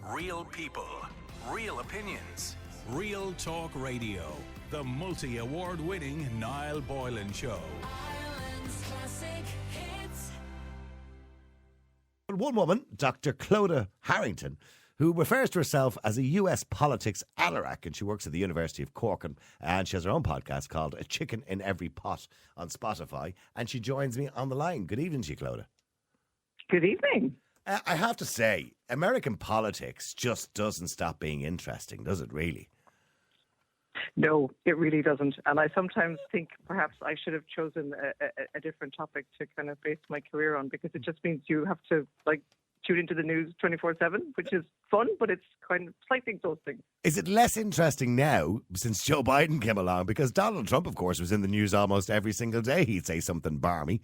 Real people, real opinions, Real Talk Radio. The multi-award-winning Niall Boylan Show. Ireland's classic hits. One woman, Dr. Clodagh Harrington, who refers to herself as a US politics anorak, and she works at the University of Cork, and she has her own podcast called A Chicken in Every Pot on Spotify, and she joins me on the line. Good evening to you, Clodagh. Good evening. I have to say, American politics just doesn't stop being interesting, does it really? No, it really doesn't. And I sometimes think perhaps I should have chosen a different topic to kind of base my career on, because it just means you have to tune into the news 24/7, which is fun, but it's kind of slightly exhausting. Is it less interesting now since Joe Biden came along? Because Donald Trump, of course, was in the news almost every single day. He'd say something barmy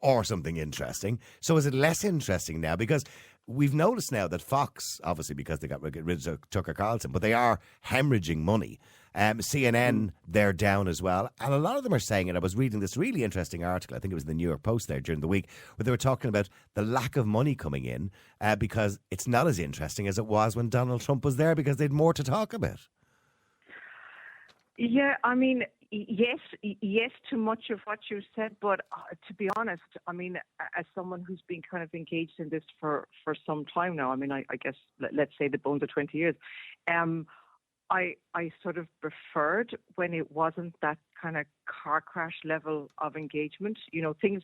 or something interesting. So is it less interesting now? Because we've noticed now that Fox, obviously because they got rid of Tucker Carlson, but they are hemorrhaging money. CNN, they're down as well. And a lot of them are saying, and I was reading this really interesting article, I think it was in the New York Post there during the week, where they were talking about the lack of money coming in because it's not as interesting as it was when Donald Trump was there, because they'd more to talk about. Yeah, I mean, yes to much of what you said, but to be honest, I mean, as someone who's been kind of engaged in this for some time now, I mean, I guess, let's say the bones of 20 years, I sort of preferred when it wasn't that kind of car crash level of engagement. You know, things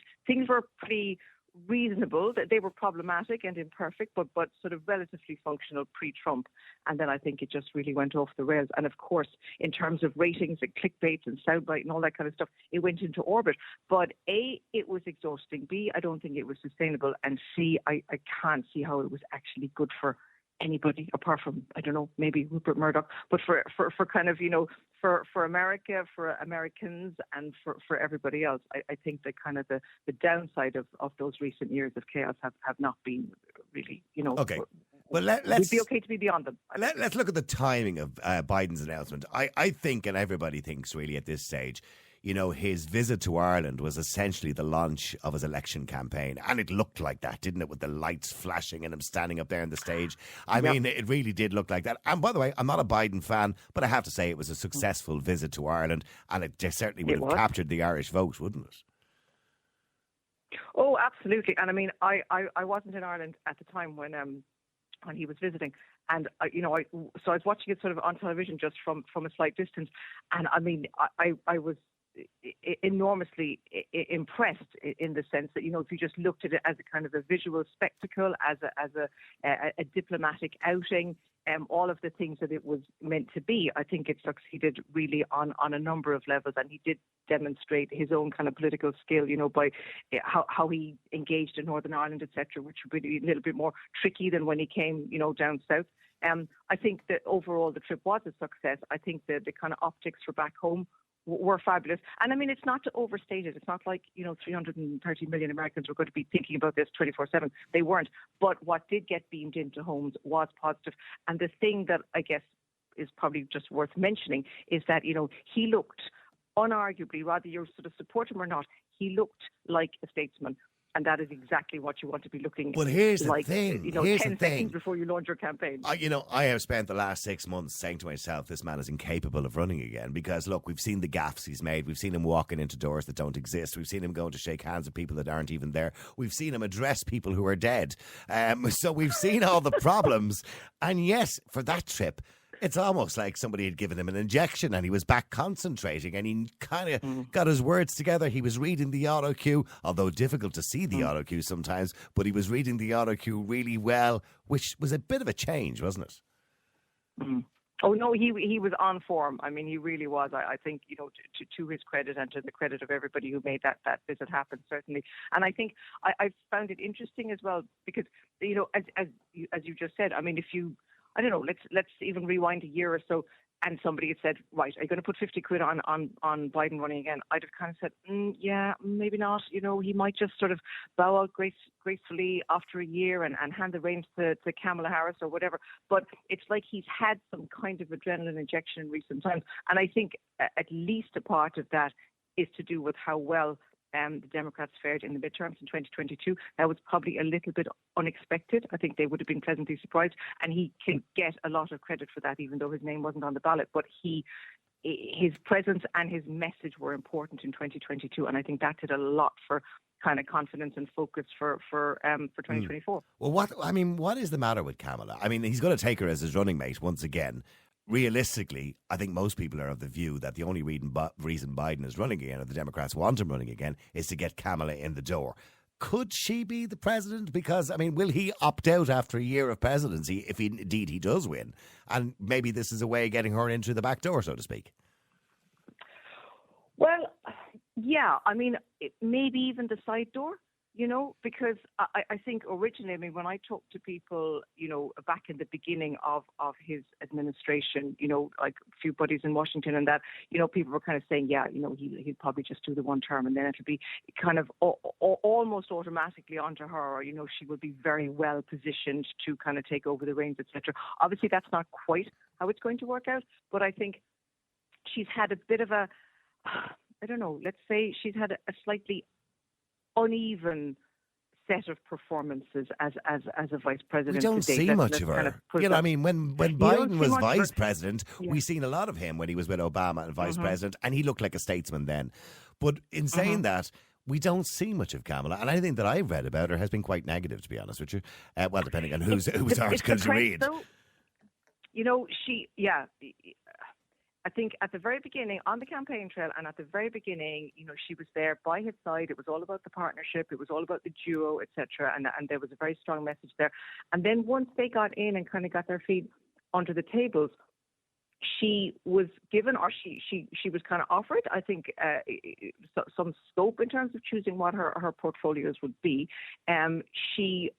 were pretty reasonable. They were problematic and imperfect, but sort of relatively functional pre-Trump. And then I think it just really went off the rails. And of course, in terms of ratings and clickbait and soundbite and all that kind of stuff, it went into orbit. But A, it was exhausting. B, I don't think it was sustainable. And C, I can't see how it was actually good for anybody apart from, I don't know, maybe Rupert Murdoch, but for kind of, you know, for America, for Americans, and for everybody else, I think that kind of the downside of those recent years of chaos have not been really, you know. Okay. Well, let's be okay to be beyond them. Let's look at the timing of Biden's announcement. I think, and everybody thinks really at this stage, you know, his visit to Ireland was essentially the launch of his election campaign. And it looked like that, didn't it? With the lights flashing and him standing up there on the stage. I mean, it really did look like that. And by the way, I'm not a Biden fan, but I have to say it was a successful visit to Ireland. And it certainly would have captured the Irish vote, wouldn't it? Oh, absolutely. And I mean, I wasn't in Ireland at the time when he was visiting. And, so I was watching it sort of on television just from a slight distance. And I mean, I was enormously impressed in the sense that, you know, if you just looked at it as a kind of a visual spectacle, as a diplomatic outing, all of the things that it was meant to be, I think it succeeded really on a number of levels. And he did demonstrate his own kind of political skill, you know, by how he engaged in Northern Ireland, etc., which would be a little bit more tricky than when he came, you know, down south. I think that overall the trip was a success. I think that the kind of optics for back home were fabulous. And I mean, it's not to overstate it. It's not like, you know, 330 million Americans were going to be thinking about this 24/7. They weren't. But what did get beamed into homes was positive. And the thing that I guess is probably just worth mentioning is that, you know, he looked unarguably, whether you sort of support him or not, he looked like a statesman. And that is exactly what you want to be looking But here's the thing. You know, here's 10 the thing. seconds before you launch your campaign. I have spent the last 6 months saying to myself, this man is incapable of running again. Because, look, we've seen the gaffes he's made. We've seen him walking into doors that don't exist. We've seen him going to shake hands with people that aren't even there. We've seen him address people who are dead. So we've seen all the problems. And yes, for that trip, it's almost like somebody had given him an injection and he was back concentrating and he kind of got his words together. He was reading the auto cue, although difficult to see the auto cue sometimes, but he was reading the auto cue really well, which was a bit of a change, wasn't it? Mm. Oh, no, he was on form. I mean, he really was. I think, you know, to his credit and to the credit of everybody who made that visit happen, certainly. And I think I found it interesting as well because, you know, as you just said, I mean, if you, I don't know, let's even rewind a year or so and somebody had said, right, are you going to put 50 quid on Biden running again? I'd have kind of said, yeah, maybe not. You know, he might just sort of bow out gracefully after a year and hand the reins to Kamala Harris or whatever. But it's like he's had some kind of adrenaline injection in recent times. And I think at least a part of that is to do with how well the Democrats fared in the midterms in 2022. That was probably a little bit unexpected. I think they would have been pleasantly surprised, and he can get a lot of credit for that, even though his name wasn't on the ballot. But his presence and his message were important in 2022, and I think that did a lot for kind of confidence and focus for 2024. Well, what is the matter with Kamala? I mean, he's going to take her as his running mate once again. Realistically, I think most people are of the view that the only reason Biden is running again, or the Democrats want him running again, is to get Kamala in the door. Could she be the president? Because, I mean, will he opt out after a year of presidency if indeed he does win? And maybe this is a way of getting her into the back door, so to speak. Well, yeah, I mean, maybe even the side door. Because I think originally, I mean, when I talked to people, back in the beginning of his administration, like a few buddies in Washington and that, people were kind of saying, yeah, he'll probably just do the one term and then it'll be kind of almost automatically onto her, or, she will be very well positioned to kind of take over the reins, etc. Obviously, that's not quite how it's going to work out, but I think she's had a bit of a, I don't know, let's say she's had a slightly uneven set of performances as a vice president. We don't see much of her. Kind of I mean, when Biden was vice president, we seen a lot of him when he was with Obama and vice president, and he looked like a statesman then. But in saying that, we don't see much of Kamala, and anything that I've read about her has been quite negative, to be honest with you. Well, depending on whose articles you read. Though, I think at the very beginning, on the campaign trail, and at the very beginning, she was there by his side. It was all about the partnership. It was all about the duo, etc. And there was a very strong message there. And then once they got in and kind of got their feet under the tables, she was given, or she was kind of offered, I think, some scope in terms of choosing what her portfolios would be. She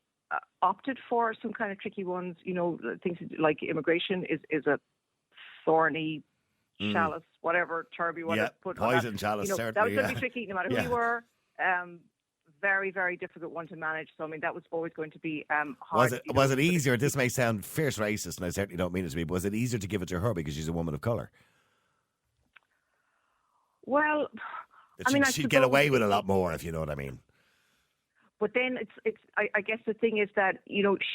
opted for some kind of tricky ones. Things like immigration is a thorny chalice, whatever term you want to put on poison that. Chalice, certainly. That was going to be tricky no matter who you were. Very, very difficult one to manage. So, I mean, that was always going to be hard. Was it easier? This may sound fierce racist, and I certainly don't mean it to be, but was it easier to give it to her because she's a woman of colour? Well, she'd get away with a lot more, if you know what I mean. But then I guess the thing is that,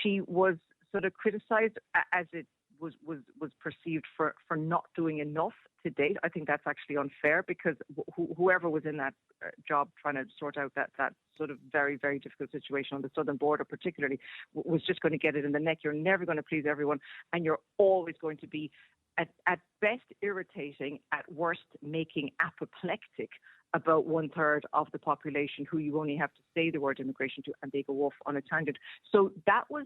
she was sort of criticised as it was perceived for not doing enough to date. I think that's actually unfair, because whoever was in that job trying to sort out that sort of very, very difficult situation on the southern border particularly was just going to get it in the neck. You're never going to please everyone, and you're always going to be at best irritating, at worst making apoplectic about 1/3 of the population who you only have to say the word immigration to and they go off on a tangent. So that was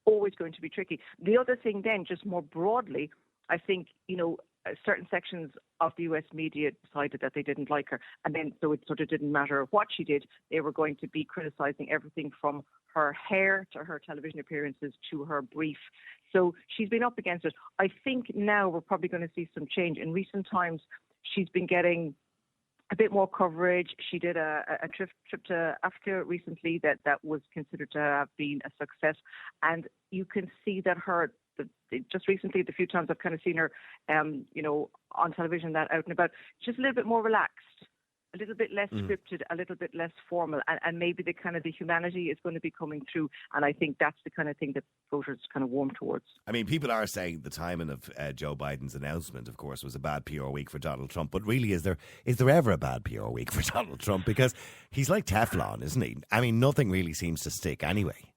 always going to be tricky. The other thing then, just more broadly, I think, certain sections of the US media decided that they didn't like her. And then so it sort of didn't matter what she did. They were going to be criticising everything from her hair to her television appearances to her brief. So she's been up against it. I think now we're probably going to see some change. In recent times, she's been getting a bit more coverage. She did a trip to Africa recently that was considered to have been a success. And you can see that just recently, the few times I've kind of seen her, on television, that out and about, just a little bit more relaxed, a little bit less scripted, a little bit less formal, and maybe the kind of the humanity is going to be coming through. And I think that's the kind of thing that voters kind of warm towards. I mean, people are saying the timing of Joe Biden's announcement, of course, was a bad PR week for Donald Trump. But really, is there ever a bad PR week for Donald Trump? Because he's like Teflon, isn't he? I mean, nothing really seems to stick anyway.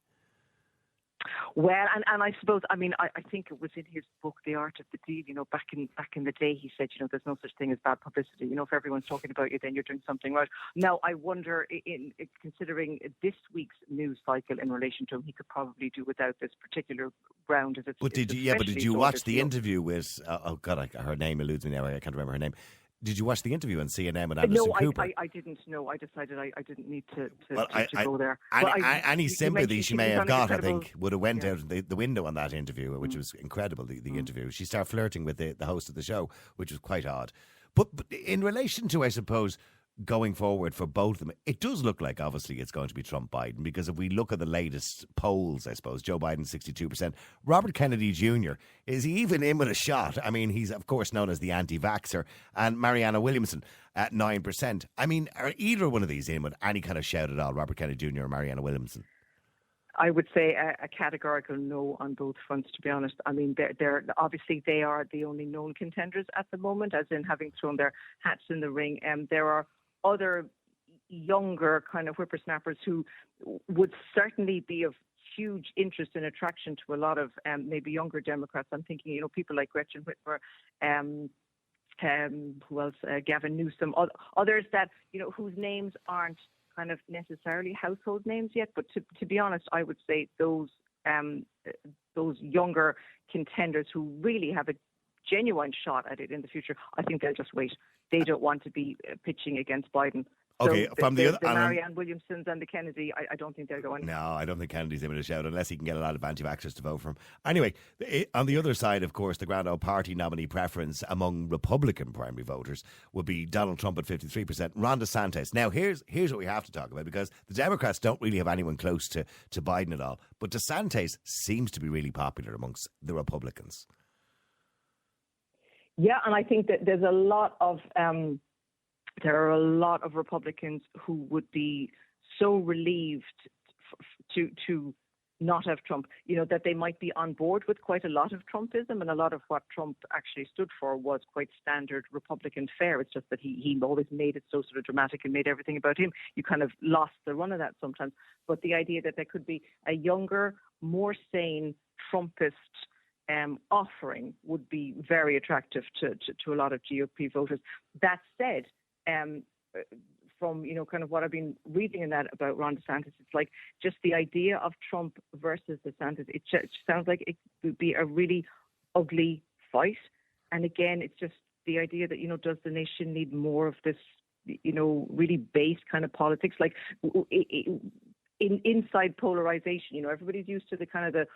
Well, and I suppose, I mean, I think it was in his book, The Art of the Deal, back in the day, he said, there's no such thing as bad publicity. If everyone's talking about you, then you're doing something right. Now, I wonder, in considering this week's news cycle in relation to him, he could probably do without this particular round. But did you watch the interview with, her name eludes me now, I can't remember her name. Did you watch the interview on CNN with Anderson Cooper? No, I didn't. No, I decided I didn't need to go there. Any sympathy she may have got, I think, would have went out the window on that interview, which was incredible, the interview. She started flirting with the host of the show, which was quite odd. But in relation to, I suppose, going forward for both of them, it does look like obviously it's going to be Trump-Biden, because if we look at the latest polls, I suppose, Joe Biden 62%. Robert Kennedy Jr., is he even in with a shot? I mean, he's of course known as the anti-vaxxer, and Marianne Williamson at 9%. I mean, are either one of these in with any kind of shout at all, Robert Kennedy Jr. or Marianne Williamson? I would say a categorical no on both fronts, to be honest. I mean, they're obviously they are the only known contenders at the moment, as in having thrown their hats in the ring. There are other younger kind of whippersnappers who would certainly be of huge interest and attraction to a lot of maybe younger Democrats. I'm thinking, people like Gretchen Whitmer, who else? Gavin Newsom, others that, whose names aren't kind of necessarily household names yet, but to be honest, I would say those younger contenders who really have a genuine shot at it in the future, I think they'll just wait. They don't want to be pitching against Biden. Okay, so from the other, Marianne Williamsons and the Kennedy, I don't think they'll go in. No, I don't think Kennedy's in with a shout unless he can get a lot of anti-vaxxers to vote for him. Anyway, on the other side, of course, the grand old party nominee preference among Republican primary voters would be Donald Trump at 53%, Ron DeSantis. Now, here's what we have to talk about, because the Democrats don't really have anyone close to Biden at all. But DeSantis seems to be really popular amongst the Republicans. Yeah, and I think that there are a lot of Republicans who would be so relieved to not have Trump, that they might be on board with quite a lot of Trumpism, and a lot of what Trump actually stood for was quite standard Republican fare. It's just that he always made it so sort of dramatic and made everything about him. You kind of lost the run of that sometimes. But the idea that there could be a younger, more sane Trumpist offering would be very attractive to a lot of GOP voters. That said, from kind of what I've been reading in that about Ron DeSantis, it's like just the idea of Trump versus DeSantis, it sounds like it would be a really ugly fight. And again, it's just the idea that does the nation need more of this really base kind of politics, like inside polarization. Everybody's used to the kind of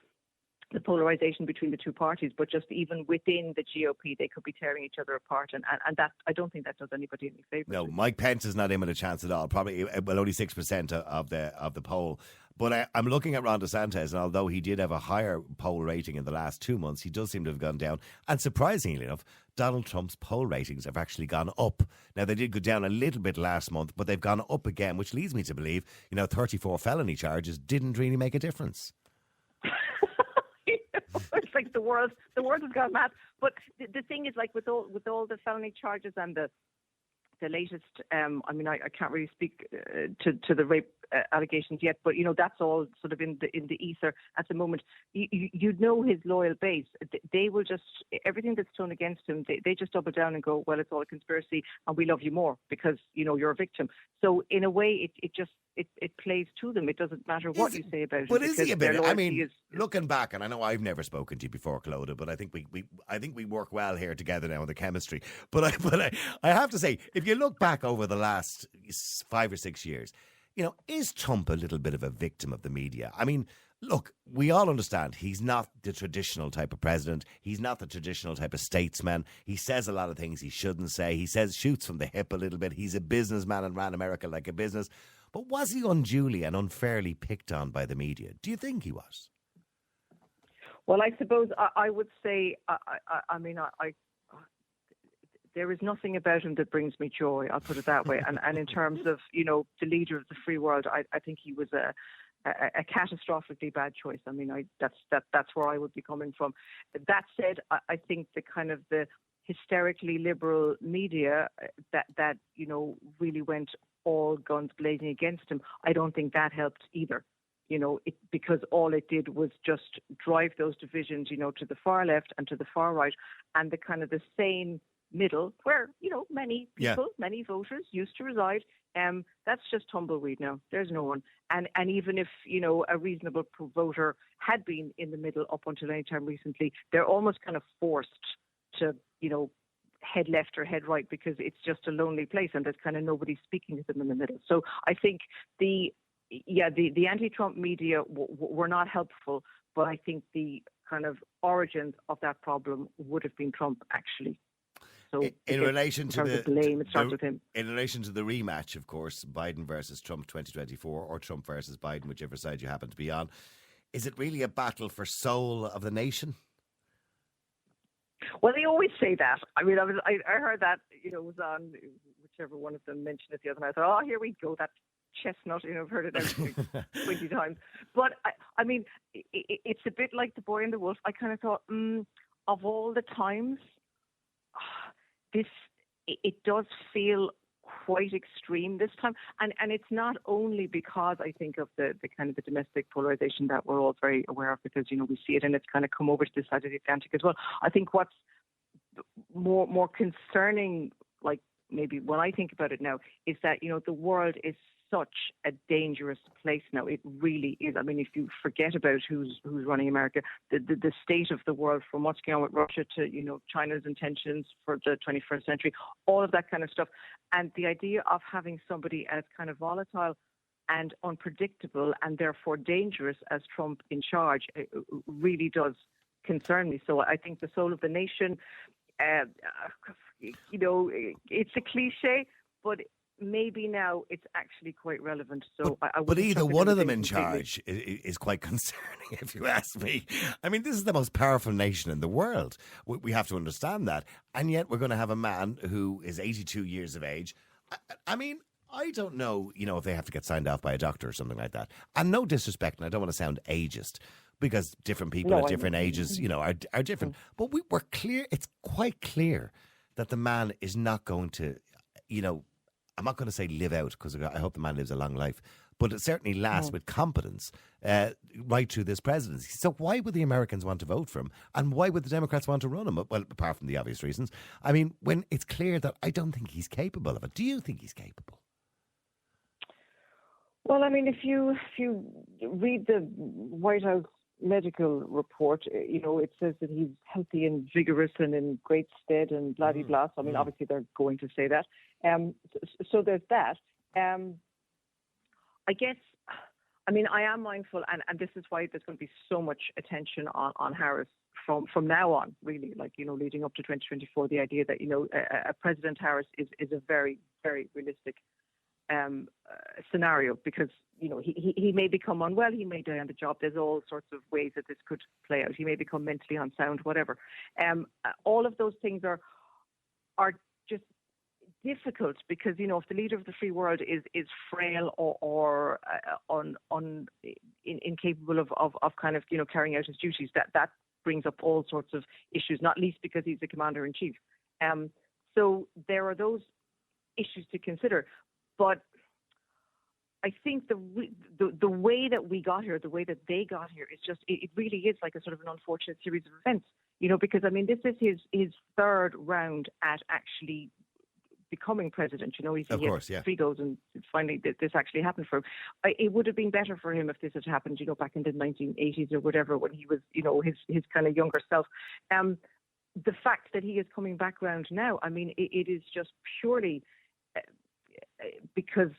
the polarization between the two parties, but just even within the GOP, they could be tearing each other apart, and that I don't think that does anybody any favours. No, Mike Pence is not in with a chance at all. Probably, well, only 6% of the poll. But I'm looking at Ron DeSantis, and although he did have a higher poll rating in the last 2 months, he does seem to have gone down. And surprisingly enough, Donald Trump's poll ratings have actually gone up. Now, they did go down a little bit last month, but they've gone up again, which leads me to believe, 34 felony charges didn't really make a difference. It's like the world has gone mad. But the thing is, like with all the felony charges and the latest, I can't really speak to the rape allegations yet, but that's all sort of in the ether at the moment. You know his loyal base. They will just, everything that's thrown against him, they just double down and go, well, it's all a conspiracy, and we love you more because you're a victim. So in a way, it plays to them. It doesn't matter what you say about it. But is he a bit? I mean, looking back, and I know I've never spoken to you before, Clodagh, but I think we work well here together now on the chemistry. But I have to say, if you look back over the last 5 or 6 years, is Trump a little bit of a victim of the media? I mean, look, we all understand he's not the traditional type of president. He's not the traditional type of statesman. He says a lot of things he shouldn't say. He shoots from the hip a little bit. He's a businessman and ran America like a business. But was he unduly and unfairly picked on by the media? Do you think he was? Well, I suppose I would say, there is nothing about him that brings me joy. I'll put it that way. And in terms of, the leader of the free world, I think he was a catastrophically bad choice. I mean, that's where I would be coming from. That said, I think the kind of the hysterically liberal media that really went all guns blazing against him, I don't think that helped either. Because all it did was just drive those divisions, to the far left and to the far right, and the kind of the same middle where, many people, many voters used to reside. That's just tumbleweed now. There's no one. And even if, a reasonable voter had been in the middle up until any time recently, they're almost kind of forced to, head left or head right because it's just a lonely place and there's kind of nobody speaking to them in the middle. So I think the anti-Trump media were not helpful, but I think the kind of origins of that problem would have been Trump, actually. So in relation to terms of blame, it starts with him. In relation to the rematch, of course, Biden versus Trump 2024, or Trump versus Biden, whichever side you happen to be on, is it really a battle for soul of the nation? Well, they always say that. I mean, I heard that, it was on whichever one of them mentioned it the other night. I thought, oh, here we go, that chestnut. I've heard it out 20 times. But I mean, it's a bit like The Boy and the Wolf. I kind of thought, of all the times, it does feel quite extreme this time, and it's not only because I think of the kind of the domestic polarization that we're all very aware of, because we see it and it's kind of come over to this side of the Atlantic as well. I think what's more concerning, like maybe when I think about it now, is that the world is such a dangerous place now. It really is. I mean, if you forget about who's running America, the state of the world, from what's going on with Russia to China's intentions for the 21st century, all of that kind of stuff, and the idea of having somebody as kind of volatile and unpredictable and therefore dangerous as Trump in charge, it really does concern me. So I think the soul of the nation, it's a cliche, but maybe now it's actually quite relevant. So but either one of them in charge is quite concerning, if you ask me. I mean, this is the most powerful nation in the world. We have to understand that. And yet we're going to have a man who is 82 years of age. I mean, I don't know, if they have to get signed off by a doctor or something like that. And no disrespect, and I don't want to sound ageist, because different people at different ages, are different. But we're clear, it's quite clear that the man is not going to, I'm not going to say live out, because I hope the man lives a long life, but it certainly lasts with competence right through this presidency. So why would the Americans want to vote for him? And why would the Democrats want to run him? Well, apart from the obvious reasons. I mean, when it's clear that I don't think he's capable of it. Do you think he's capable? Well, I mean, if you read the White House medical report, it says that he's healthy and vigorous and in great stead and blah, blah, blah. So, I mean, obviously they're going to say that. So there's that. I guess, I mean, I am mindful, and this is why there's going to be so much attention on Harris from now on, really, leading up to 2024, the idea that, a President Harris is a very, very realistic scenario, because he may become unwell, he may die on the job. There's all sorts of ways that this could play out. He may become mentally unsound, whatever. All of those things are just difficult, because if the leader of the free world is frail or incapable of kind of carrying out his duties, that brings up all sorts of issues, not least because he's the commander in chief. So there are those issues to consider. But I think the way that we got here, the way that they got here, is just, it really is like a sort of an unfortunate series of events, because I mean, this is his third round at actually becoming president. He's of course, yeah. 3 goes, and finally this actually happened for him. It would have been better for him if this had happened, back in the 1980s or whatever, when he was, his kind of younger self. The fact that he is coming back round now, I mean, it is just purely because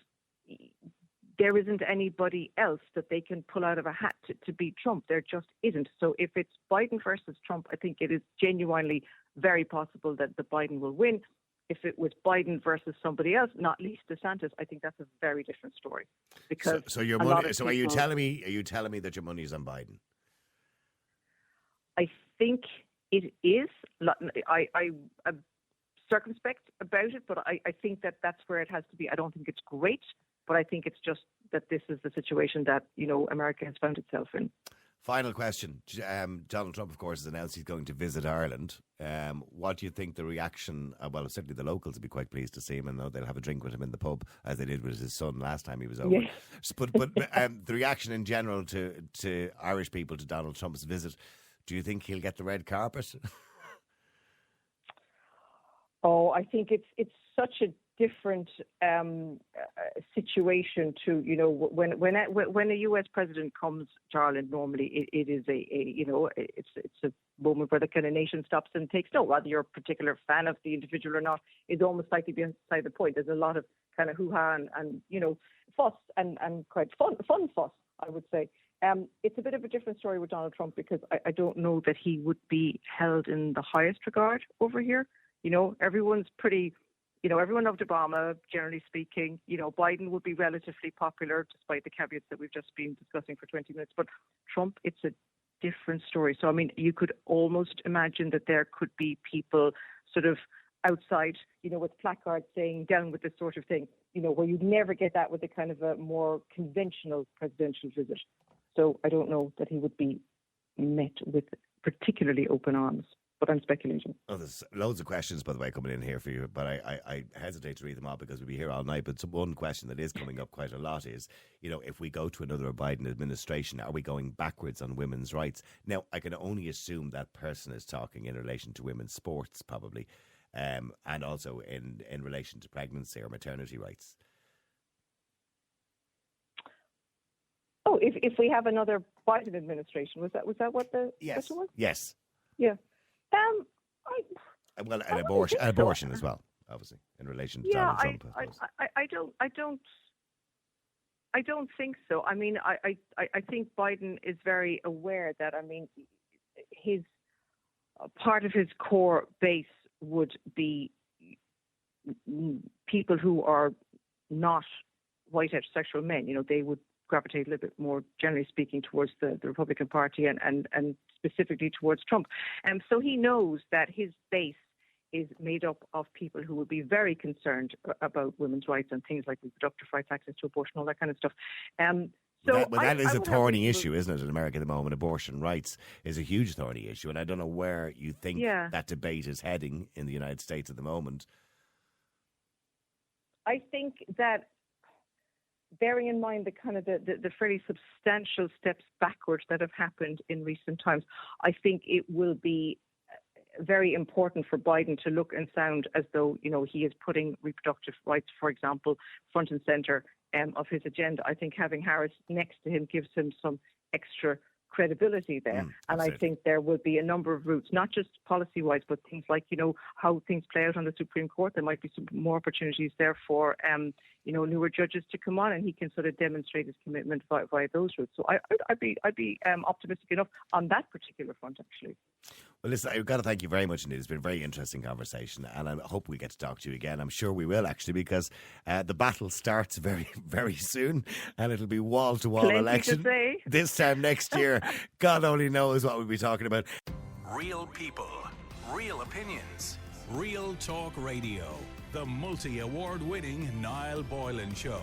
there isn't anybody else that they can pull out of a hat to beat Trump. There just isn't. So if it's Biden versus Trump, I think it is genuinely very possible that the Biden will win. If it was Biden versus somebody else, not least DeSantis, I think that's a very different story. Because so your money. So are you telling me that your money is on Biden? I think it is. I'm circumspect about it, but I think that's where it has to be. I don't think it's great, but I think it's just that this is the situation that America has found itself in. Final question. Donald Trump, of course, has announced he's going to visit Ireland. What do you think the reaction, well, certainly the locals will be quite pleased to see him, and they'll have a drink with him in the pub, as they did with his son last time he was over. Yeah. But the reaction in general to Irish people to Donald Trump's visit, do you think he'll get the red carpet? Oh, I think it's such a different situation to when a U.S. president comes to Ireland. Normally, it is it's a moment where the kind of nation stops and takes note. Whether you're a particular fan of the individual or not is almost slightly beside the point. There's a lot of kind of hoo-ha and fuss and quite fun fuss, I would say. It's a bit of a different story with Donald Trump, because I don't know that he would be held in the highest regard over here. everyone's pretty. Everyone loved Obama, generally speaking. Biden would be relatively popular, despite the caveats that we've just been discussing for 20 minutes. But Trump, it's a different story. So, I mean, you could almost imagine that there could be people sort of outside, with placards saying down with this sort of thing, where you'd never get that with a kind of a more conventional presidential visit. So I don't know that he would be met with particularly open arms. But I'm speculating. Oh, there's loads of questions, by the way, coming in here for you, but I hesitate to read them all because we'll be here all night. But one question that is coming up quite a lot is, if we go to another Biden administration, are we going backwards on women's rights? Now, I can only assume that person is talking in relation to women's sports, probably, and also in relation to pregnancy or maternity rights. Oh, if we have another Biden administration, was that what the question was? Yes. Yeah. Well, an abortion as well, obviously, in relation to Donald Trump. I don't think so. I mean, I think Biden is very aware that, his part of his core base would be people who are not white heterosexual men. They would gravitate a little bit more, generally speaking, towards the Republican Party and specifically towards Trump. So he knows that his base is made up of people who would be very concerned about women's rights and things like reproductive rights, access to abortion, all that kind of stuff. That is a thorny issue, isn't it, in America at the moment? Abortion rights is a huge thorny issue, and I don't know where you think that debate is heading in the United States at the moment. I think that, bearing in mind the kind of the fairly substantial steps backwards that have happened in recent times, I think it will be very important for Biden to look and sound as though, he is putting reproductive rights, for example, front and center of his agenda. I think having Harris next to him gives him some extra credibility there. And I think there will be a number of routes, not just policy-wise, but things like, how things play out on the Supreme Court. There might be some more opportunities there for, newer judges to come on, and he can sort of demonstrate his commitment via those routes. So I'd be optimistic enough on that particular front, actually. Well, listen, I've got to thank you very much indeed. It's been a very interesting conversation, and I hope we get to talk to you again. I'm sure we will, actually, because the battle starts very, very soon, and it'll be wall-to-wall election this time next year. God only knows what we'll be talking about. Real people, real opinions, Real Talk Radio, the multi-award winning Niall Boylan Show.